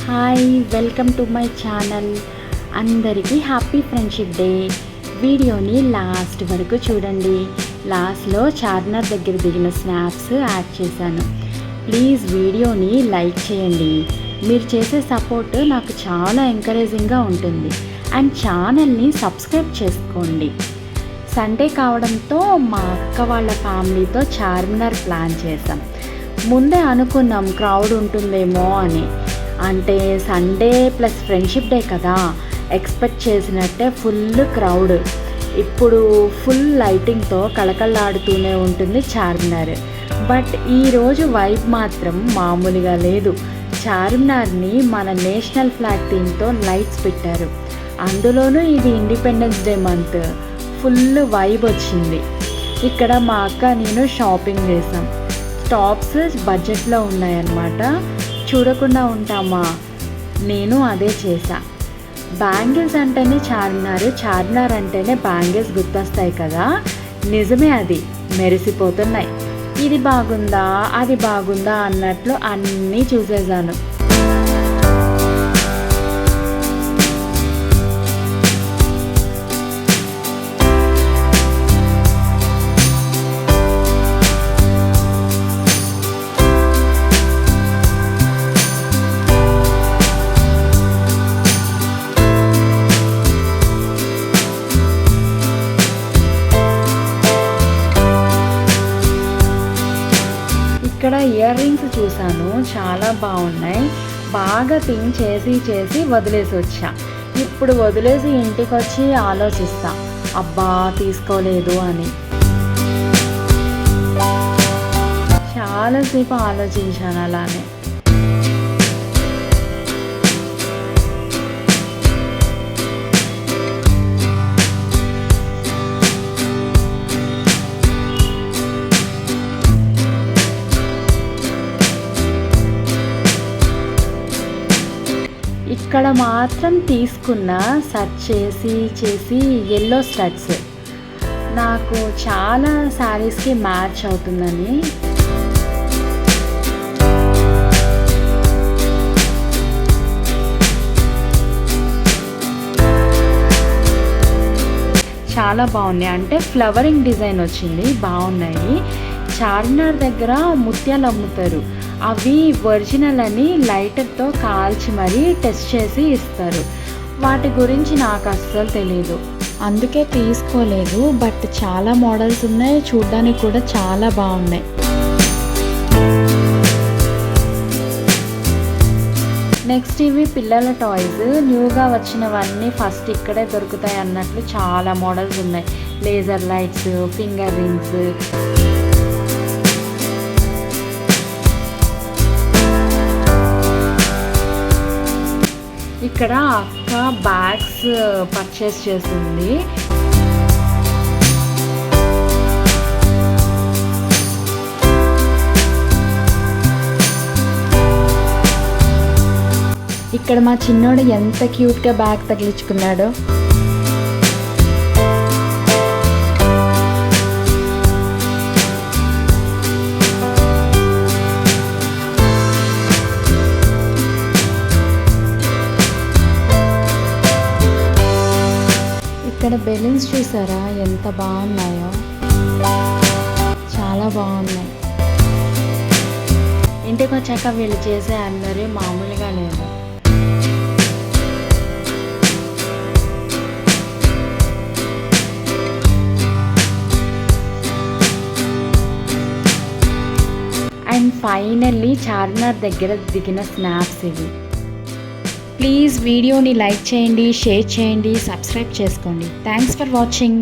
Hi, welcome to my channel. అందరికీ happy friendship day. వీడియోని last వరకు చూడండి. లాస్ట్లో చార్మినార్ దగ్గర దిగిన స్నాప్స్ యాడ్ చేశాను. ప్లీజ్ వీడియోని లైక్ చేయండి. మీరు చేసే సపోర్ట్ నాకు చాలా ఎంకరేజింగ్గా ఉంటుంది. అండ్ ఛానల్ని సబ్స్క్రైబ్ చేసుకోండి. సండే కావడంతో మా అక్క వాళ్ళ ఫ్యామిలీతో చార్మినార్ ప్లాన్ చేసాం. ముందే అనుకున్నాం క్రౌడ్ ఉంటుందేమో అని. అంటే సండే ప్లస్ ఫ్రెండ్షిప్ డే కదా, ఎక్స్పెక్ట్ చేసినట్టే ఫుల్ క్రౌడ్. ఇప్పుడు ఫుల్ లైటింగ్తో కళకళలాడుతూనే ఉంటుంది చార్మినార్. బట్ ఈరోజు వైబ్ మాత్రం మామూలుగా లేదు. చార్మినార్ని మన నేషనల్ ఫ్లాగ్ థీమ్తో లైట్స్ పెట్టారు. అందులోనూ ఇది independence day month. Full vibe వచ్చింది. ఇక్కడ మా అక్క నేను షాపింగ్ చేసాం. టాప్స్ బడ్జెట్లో ఉన్నాయన్నమాట. చూడకుండా ఉంటామా, నేను అదే చేసా. బ్యాంగిల్స్ అంటేనే చార్మినార్ అంటేనే బ్యాంగిల్స్ గుర్తొస్తాయి కదా. నిజమే, అది మెరిసిపోతున్నాయి. ఇది బాగుందా అది బాగుందా అన్నట్లు అన్నీ చూసేసాను. ఇక్కడ ఇయర్ రింగ్స్ చూసాను, చాలా బాగున్నాయి. బాగా థింక్ చేసి వదిలేసి వచ్చా. ఇప్పుడు వదిలేసి ఇంటికి వచ్చి ఆలోచిస్తా, అబ్బా తీసుకోలేదు అని. చాలాసేపు ఆలోచించాను అలానే. ఇక్కడ మాత్రం తీసుకున్న సెర్చ్ చేసి ఎల్లో స్టడ్స్ నాకు చాలా శారీస్కి మ్యాచ్ అవుతుందని. చాలా బాగున్నాయి. అంటే ఫ్లవరింగ్ డిజైన్ వచ్చింది, బాగున్నాయి. చార్మినార్ దగ్గర ముత్యాలు అమ్ముతారు. అవి ఒరిజినల్ అని లైటర్తో కాల్చి మరీ టెస్ట్ చేసి ఇస్తారు. వాటి గురించి నాకు అస్సలు తెలీదు, అందుకే తీసుకోలేదు. బట్ చాలా మోడల్స్ ఉన్నాయి, చూడ్డానికి కూడా చాలా బాగున్నాయి. నెక్స్ట్ ఇవి పిల్లల టాయ్స్. న్యూగా వచ్చినవన్నీ ఫస్ట్ ఇక్కడే దొరుకుతాయి అన్నట్లు చాలా మోడల్స్ ఉన్నాయి. Laser lights, finger rings. ఇక్కడ అక్క బ్యాగ్స్ పర్చేస్ చేసింది. ఇక్కడ మా చిన్నోడు ఎంత క్యూట్గా బ్యాగ్ తగిలించుకున్నాడో. ఇక్కడ బెలూన్స్ చూసారా ఎంత బాగున్నాయో, చాలా బాగున్నాయి. ఇంటికి వచ్చాక వీళ్ళు చేసే అందరూ మామూలుగా లేదు. అండ్ ఫైనల్లీ చార్మినార్ దగ్గర దిగిన స్నాప్స్ ఇవి. ప్లీజ్ వీడియోని లైక్ చేయండి, షేర్ చేయండి, సబ్స్క్రైబ్ చేసుకోండి. Thanks for watching.